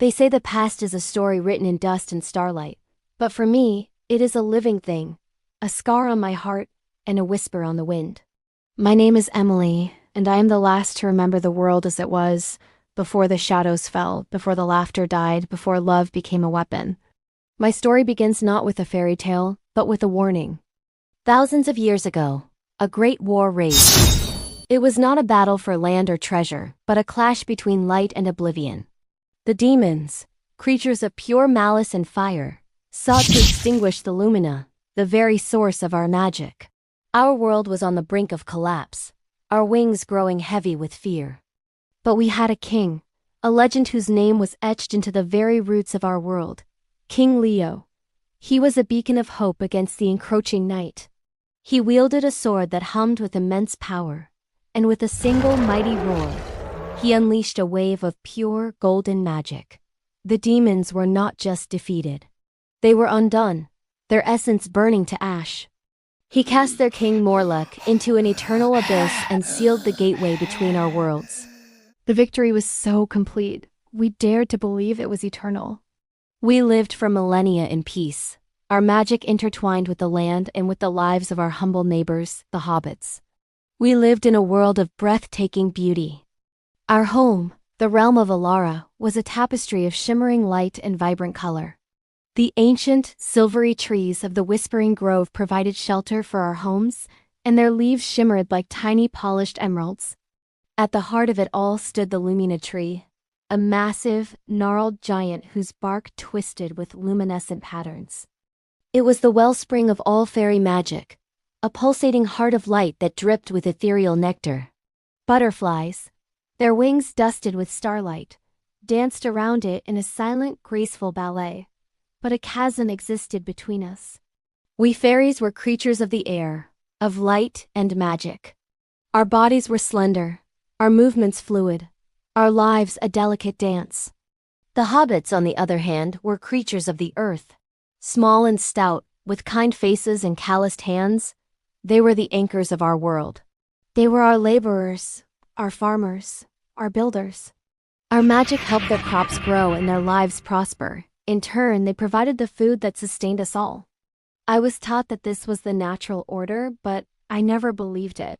They say the past is a story written in dust and starlight, but for me, it is a living thing, a scar on my heart and a whisper on the wind. My name is Emily, and I am the last to remember the world as it was, before the shadows fell, before the laughter died, before love became a weapon. My story begins not with a fairy tale, but with a warning. Thousands of years ago, a great war raged. It was not a battle for land or treasure, but a clash between light and oblivion. The demons, creatures of pure malice and fire, sought to extinguish the Lumina, the very source of our magic. Our world was on the brink of collapse, our wings growing heavy with fear. But we had a king, a legend whose name was etched into the very roots of our world, King Leo. He was a beacon of hope against the encroaching night. He wielded a sword that hummed with immense power, and with a single mighty roar, he unleashed a wave of pure golden magic. The demons were not just defeated. They were undone, their essence burning to ash. He cast their king Morlock into an eternal abyss and sealed the gateway between our worlds. The victory was so complete, we dared to believe it was eternal. We lived for millennia in peace, our magic intertwined with the land and with the lives of our humble neighbors, the hobbits. We lived in a world of breathtaking beauty. Our home, the realm of Elara, was a tapestry of shimmering light and vibrant color. The ancient, silvery trees of the Whispering Grove provided shelter for our homes, and their leaves shimmered like tiny polished emeralds. At the heart of it all stood the Lumina Tree, a massive, gnarled giant whose bark twisted with luminescent patterns. It was the wellspring of all fairy magic, a pulsating heart of light that dripped with ethereal nectar. Butterflies, their wings dusted with starlight, danced around it in a silent, graceful ballet, but a chasm existed between us. We fairies were creatures of the air, of light and magic. Our bodies were slender, our movements fluid, our lives a delicate dance. The hobbits, on the other hand, were creatures of the earth. Small and stout, with kind faces and calloused hands, they were the anchors of our world. They were our laborers, our farmers, our builders. Our magic helped their crops grow and their lives prosper. In turn, they provided the food that sustained us all. I was taught that this was the natural order, but I never believed it.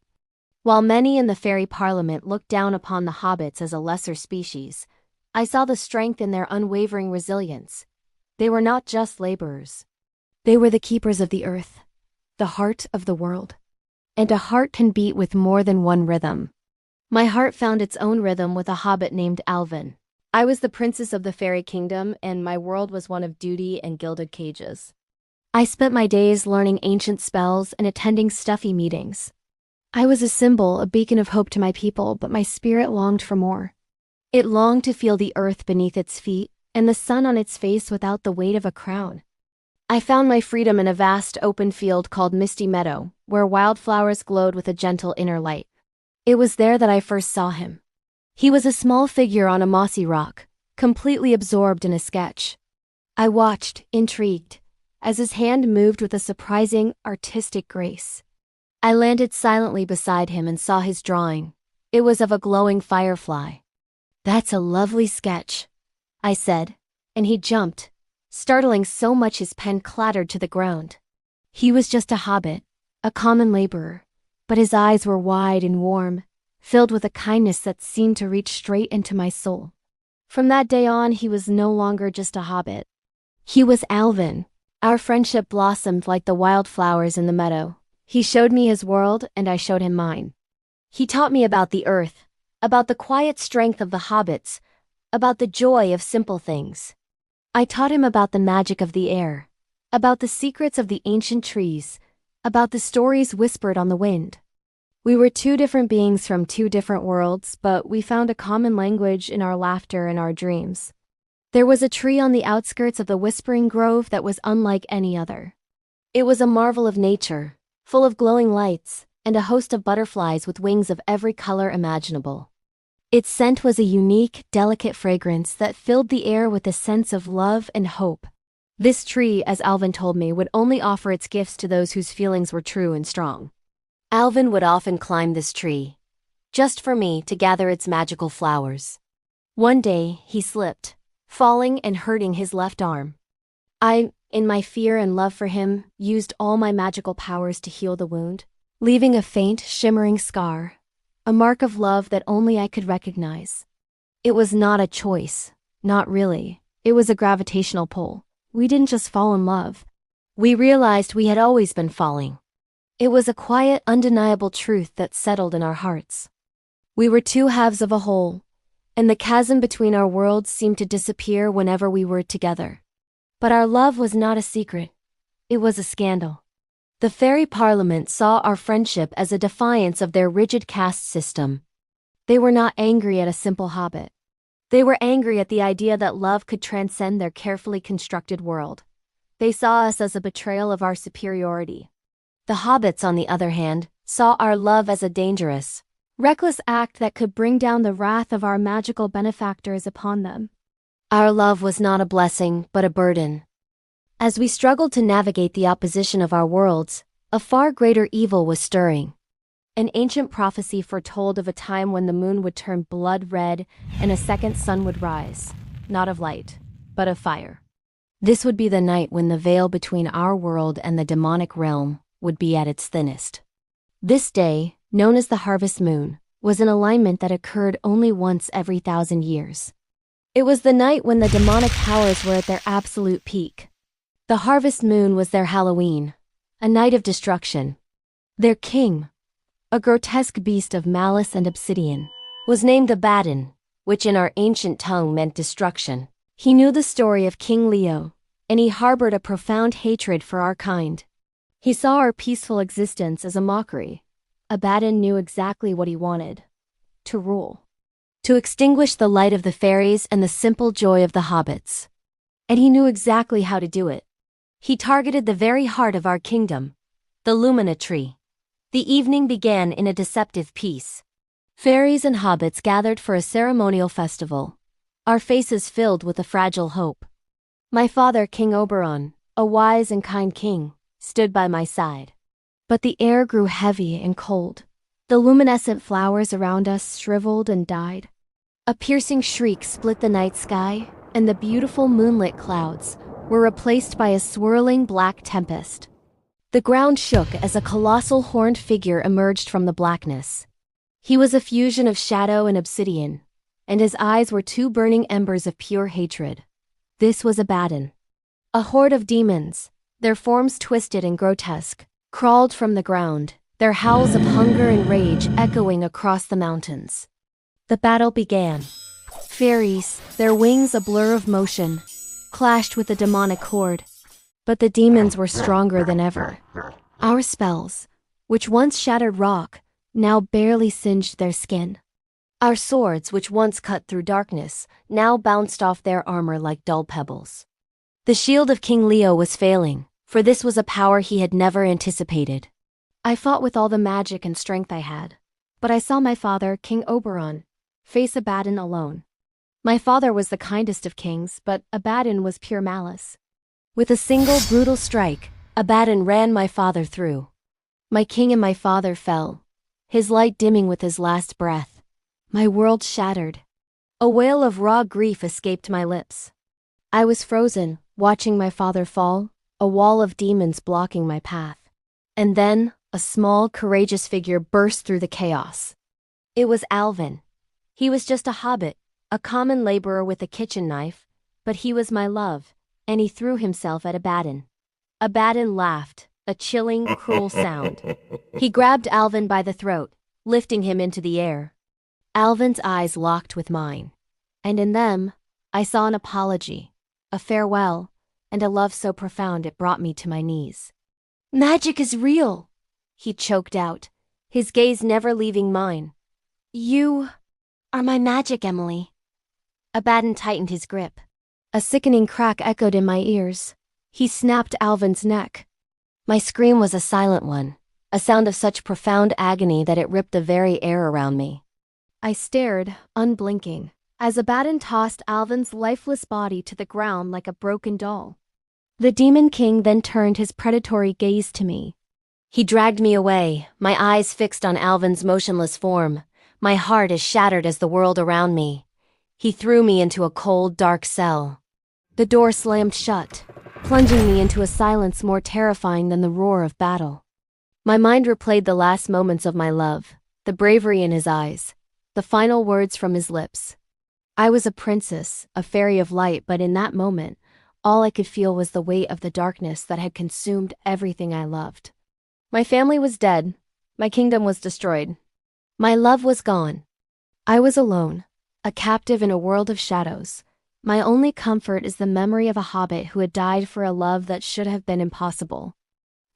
While many in the fairy parliament looked down upon the hobbits as a lesser species, I saw the strength in their unwavering resilience. They were not just laborers. They were the keepers of the earth, the heart of the world. And a heart can beat with more than one rhythm. My heart found its own rhythm with a hobbit named Alvin. I was the princess of the fairy kingdom, and my world was one of duty and gilded cages. I spent my days learning ancient spells and attending stuffy meetings. I was a symbol, a beacon of hope to my people, but my spirit longed for more. It longed to feel the earth beneath its feet and the sun on its face without the weight of a crown. I found my freedom in a vast open field called Misty Meadow, where wildflowers glowed with a gentle inner light. It was there that I first saw him. He was a small figure on a mossy rock, completely absorbed in a sketch. I watched, intrigued, as his hand moved with a surprising, artistic grace. I landed silently beside him and saw his drawing. It was of a glowing firefly. "That's a lovely sketch," I said, and he jumped, startling so much his pen clattered to the ground. He was just a hobbit, a common laborer, but his eyes were wide and warm, filled with a kindness that seemed to reach straight into my soul. From that day on, he was no longer just a hobbit. He was Alvin. Our friendship blossomed like the wildflowers in the meadow. He showed me his world, and I showed him mine. He taught me about the earth, about the quiet strength of the hobbits, about the joy of simple things. I taught him about the magic of the air, about the secrets of the ancient trees, about the stories whispered on the wind. We were two different beings from two different worlds, but we found a common language in our laughter and our dreams. There was a tree on the outskirts of the Whispering Grove that was unlike any other. It was a marvel of nature, full of glowing lights, and a host of butterflies with wings of every color imaginable. Its scent was a unique, delicate fragrance that filled the air with a sense of love and hope. This tree, as Alvin told me, would only offer its gifts to those whose feelings were true and strong. Alvin would often climb this tree, just for me to gather its magical flowers. One day, he slipped, falling and hurting his left arm. I, in my fear and love for him, used all my magical powers to heal the wound, leaving a faint, shimmering scar, a mark of love that only I could recognize. It was not a choice, not really. It was a gravitational pull. We didn't just fall in love. We realized we had always been falling. It was a quiet, undeniable truth that settled in our hearts. We were two halves of a whole, and the chasm between our worlds seemed to disappear whenever we were together. But our love was not a secret. It was a scandal. The fairy parliament saw our friendship as a defiance of their rigid caste system. They were not angry at a simple hobbit. They were angry at the idea that love could transcend their carefully constructed world. They saw us as a betrayal of our superiority. The hobbits, on the other hand, saw our love as a dangerous, reckless act that could bring down the wrath of our magical benefactors upon them. Our love was not a blessing, but a burden. As we struggled to navigate the opposition of our worlds, a far greater evil was stirring. An ancient prophecy foretold of a time when the moon would turn blood red and a second sun would rise, not of light, but of fire. This would be the night when the veil between our world and the demonic realm would be at its thinnest. This day, known as the harvest moon, was an alignment that occurred only once every 1,000 years. It was the night when the demonic powers were at their absolute peak. The harvest moon was their Halloween, a night of destruction. Their king, a grotesque beast of malice and obsidian, was named Abaddon, which in our ancient tongue meant destruction. He knew the story of King Leo, and he harbored a profound hatred for our kind. He saw our peaceful existence as a mockery. Abaddon knew exactly what he wanted: to rule. To extinguish the light of the fairies and the simple joy of the hobbits. And he knew exactly how to do it. He targeted the very heart of our kingdom, the Lumina Tree. The evening began in a deceptive peace. Fairies and hobbits gathered for a ceremonial festival, our faces filled with a fragile hope. My father, King Oberon, a wise and kind king, stood by my side. But the air grew heavy and cold. The luminescent flowers around us shriveled and died. A piercing shriek split the night sky, and the beautiful moonlit clouds were replaced by a swirling black tempest. The ground shook as a colossal horned figure emerged from the blackness. He was a fusion of shadow and obsidian, and his eyes were two burning embers of pure hatred. This was Abaddon. A horde of demons, their forms twisted and grotesque, crawled from the ground, their howls of hunger and rage echoing across the mountains. The battle began. Fairies, their wings a blur of motion, clashed with the demonic horde. But the demons were stronger than ever. Our spells, which once shattered rock, now barely singed their skin. Our swords, which once cut through darkness, now bounced off their armor like dull pebbles. The shield of King Leo was failing, for this was a power he had never anticipated. I fought with all the magic and strength I had, but I saw my father, King Oberon, face Abaddon alone. My father was the kindest of kings, but Abaddon was pure malice. With a single brutal strike, Abaddon ran my father through. My king and my father fell, his light dimming with his last breath. My world shattered. A wail of raw grief escaped my lips. I was frozen, watching my father fall, a wall of demons blocking my path. And then, a small, courageous figure burst through the chaos. It was Alvin. He was just a hobbit, a common laborer with a kitchen knife, but he was my love, and he threw himself at Abaddon. Abaddon laughed, a chilling, cruel sound. He grabbed Alvin by the throat, lifting him into the air. Alvin's eyes locked with mine, and in them, I saw an apology, a farewell, and a love so profound it brought me to my knees. "Magic is real," he choked out, his gaze never leaving mine. "You are my magic, Emily." Abaddon tightened his grip. A sickening crack echoed in my ears. He snapped Alvin's neck. My scream was a silent one, a sound of such profound agony that it ripped the very air around me. I stared, unblinking, as Abaddon tossed Alvin's lifeless body to the ground like a broken doll. The Demon King then turned his predatory gaze to me. He dragged me away, my eyes fixed on Alvin's motionless form, my heart as shattered as the world around me. He threw me into a cold, dark cell. The door slammed shut, plunging me into a silence more terrifying than the roar of battle. My mind replayed the last moments of my love, the bravery in his eyes, the final words from his lips. I was a princess, a fairy of light, but in that moment, all I could feel was the weight of the darkness that had consumed everything I loved. My family was dead. My kingdom was destroyed. My love was gone. I was alone, a captive in a world of shadows. My only comfort is the memory of a hobbit who had died for a love that should have been impossible.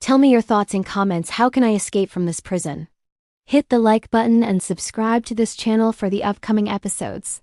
Tell me your thoughts in comments. How can I escape from this prison? Hit the like button and subscribe to this channel for the upcoming episodes.